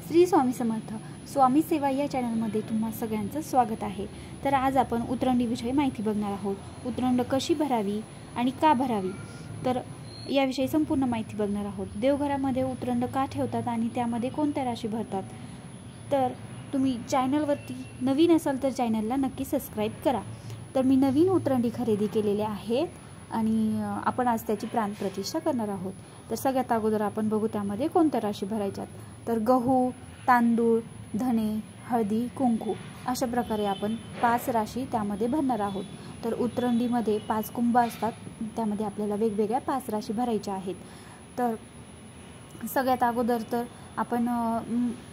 श्री स्वामी समर्थ स्वामी सेवा या चॅनलमध्ये तुम्हा सगळ्यांचं स्वागत आहे। तर आज आपण उतरंडीविषयी माहिती बघणार आहोत। उतरंड कशी भरावी आणि का भरावी, तर याविषयी संपूर्ण माहिती बघणार आहोत। देवघरामध्ये उतरंड का ठेवतात आणि त्यामध्ये कोणत्या राशी भरतात। तर तुम्ही चॅनलवरती नवीन असाल तर चॅनलला नक्की सबस्क्राइब करा। तर मी नवीन उतरंडी खरेदी केलेले आहेत आणि आपण आज त्याची प्राणप्रतिष्ठा करणार आहोत। तर सगळ्यात अगोदर आपण बघू त्यामध्ये कोणत्या राशी भरायच्यात। तर गहू, तांदूळ, धने, हळदी, कुंकू अशा प्रकारे आपण 5 राशी त्यामध्ये भरणार आहोत। तर उतरंडीमध्ये 5 कुंभ असतात, त्यामध्ये आपल्याला वेगवेगळ्या 5 राशी भरायच्या आहेत। तर सगळ्यात अगोदर तर आपण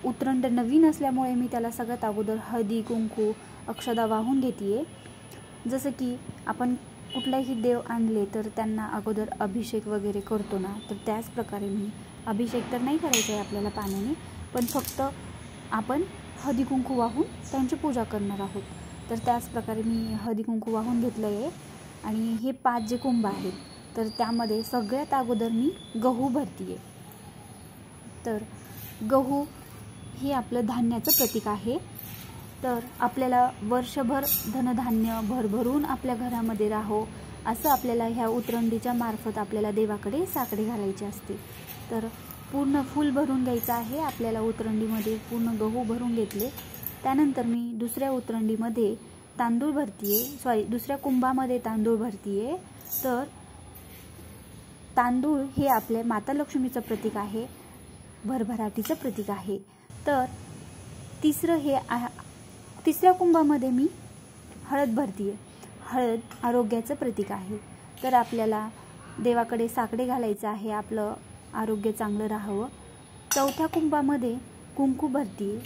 उतरंड नवीन असल्यामुळे मी त्याला सगळ्यात अगोदर हळदी, कुंकू, अक्षदा वाहून घेते। जसं की आपण कुठलाही देव आणले तर त्यांना अगोदर अभिषेक वगैरे करतो ना, तर त्याच प्रकारे मी अभिषेक तर नाही करायचा आहे आपल्याला पाण्याने, पण फक्त आपण हळदी कुंकू वाहून त्यांची पूजा करणार आहोत। तर त्याच प्रकारे मी हळदी कुंकू वाहून घेतलं आहे आणि हे 5 जे कुंभ आहेत तर त्यामध्ये सगळ्यात अगोदर मी गहू भरतीये। तर गहू हे आपलं धान्याचं प्रतीक आहे। तर आपल्याला वर्षभर धनधान्य भरभरून आपल्या घरामध्ये राहो असं आपल्याला ह्या उतरंडीच्या मार्फत आपल्याला देवाकडे साकडे घालायचे असते। तर पूर्ण फुल भरून घ्यायचं आहे आपल्याला। उतरंडीमध्ये पूर्ण गहू भरून घेतले, त्यानंतर मी दुसऱ्या उतरंडीमध्ये तांदूळ भरतीये, दुसऱ्या कुंभामध्ये तांदूळ भरतीये। तर तांदूळ हे आपल्या माता लक्ष्मीचं प्रतीक आहे, भरभराटीचं प्रतीक आहे। तर तिसऱ्या कुंभामध्ये मी हळद भरतीये। हळद आरोग्याचं प्रतीक आहे। तर आपल्याला देवाकडे साकडे घालायचं आहे, आपलं आरोग्य चांगलं राहावं। चौथ्या कुंभामध्ये कुंकू भरतीये।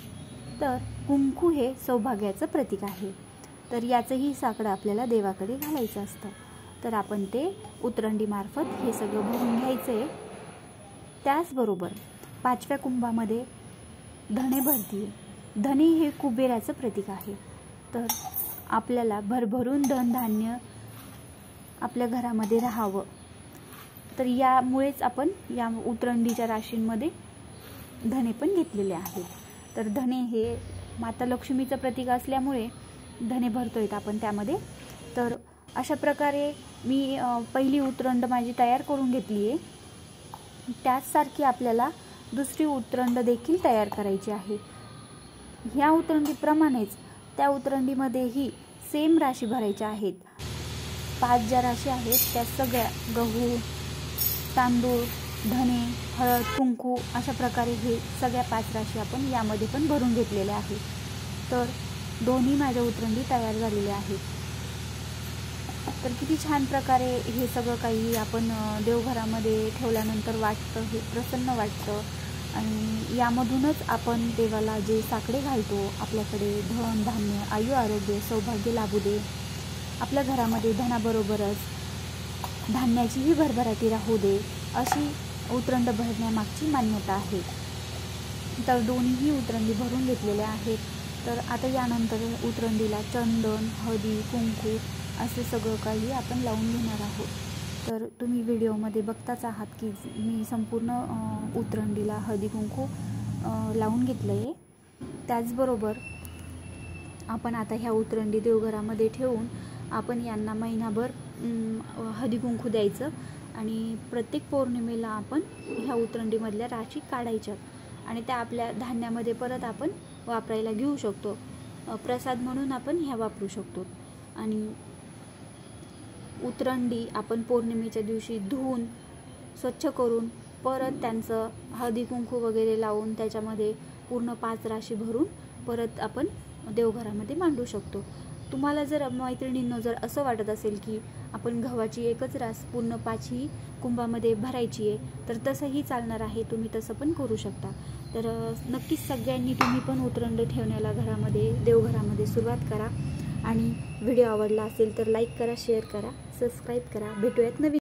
तर कुंकू हे सौभाग्याचं प्रतीक आहे। तर याचंही साकडं आपल्याला देवाकडे घालायचं असतं। तर आपण ते उतरंडीमार्फत हे सगळं भरून घ्यायचं आहे। त्याचबरोबर 5व्या कुंभामध्ये धणे भरतीये। धने हे कुबेराचं प्रतीक आहे। तर आपल्याला भरभरून धनधान्य आपल्या घरामध्ये राहावं, तर यामुळेच आपण या उतरंडीच्या राशींमध्ये धने पण घेतलेले आहेत। तर धने हे माता लक्ष्मीचं प्रतीक असल्यामुळे धने भरतोय आपण त्यामध्ये। तर अशा प्रकारे मी पहिली उतरंड माझी तयार करून घेतली आहे। त्याचसारखी आपल्याला दुसरी उतरंड देखील तयार करायची आहे। ह्या उतरंडीप्रमाणेच त्या उतरंडीमध्येही सेम राशी भरायच्या आहेत। 5 ज्या राशी आहेत त्या सगळ्या गहू, तांदूळ, धने, हळद, कुंकू अशा प्रकारे हे सगळ्या 5 राशी आपण यामध्ये पण भरून घेतलेल्या आहेत। तर दोन्ही माझ्या उतरंडी तयार झालेल्या आहेत। तर किती छान प्रकारे हे सगळं काही आपण देवघरामध्ये ठेवल्यानंतर वाटतं, हे प्रसन्न वाटतं आणि यामधूनच आपण देवाला जे साकडे घालतो, आपल्याकडे धन धान्य, आयु आरोग्य, सौभाग्य लाभू दे, आपल्या घरामध्ये धनाबरोबरच धान्याचीही भरभराटी राहू दे, अशी उतरंड भरण्यामागची मान्यता आहे। तर दोन्हीही उतरंडी भरून घेतलेल्या आहेत। तर आता यानंतर उतरंडीला चंदन, हळदी, कुंकू असे सगळं काही आपण लावून घेणार आहोत। तर तुम्ही व्हिडिओमध्ये बघताच आहात की मी संपूर्ण उतरंडीला हळदी कुंकू लावून घेतलं आहे। त्याचबरोबर आपण आता ह्या उतरंडी देवघरामध्ये ठेवून आपण यांना महिनाभर हळदी कुंकू द्यायचं आणि प्रत्येक पौर्णिमेला आपण ह्या उतरंडीमधल्या राशी काढायच्या आणि त्या आपल्या धान्यामध्ये परत आपण वापरायला घेऊ शकतो। प्रसाद म्हणून आपण ह्या वापरू शकतो। आणि उतरंडी आपण पौर्णिमेच्या दिवशी धुवून स्वच्छ करून परत त्यांचं हळदी कुंकू वगैरे लावून त्याच्यामध्ये पूर्ण 5 राशी भरून परत आपण देवघरामध्ये मांडू शकतो। तुम्हाला जर मैत्रिणींनो जर असं वाटत असेल की आपण गव्हाची एकच रास पूर्ण 5ही कुंभामध्ये भरायची आहे तर तसंही चालणार आहे, तुम्ही तसं पण करू शकता। तर नक्कीच सगळ्यांनी तुम्ही पण उतरंड ठेवण्याला घरामध्ये देवघरामध्ये सुरुवात करा आणि व्हिडिओ आवडला असेल तर लाईक करा, शेअर करा, सबस्क्राईब करा। भेटूयात नवीन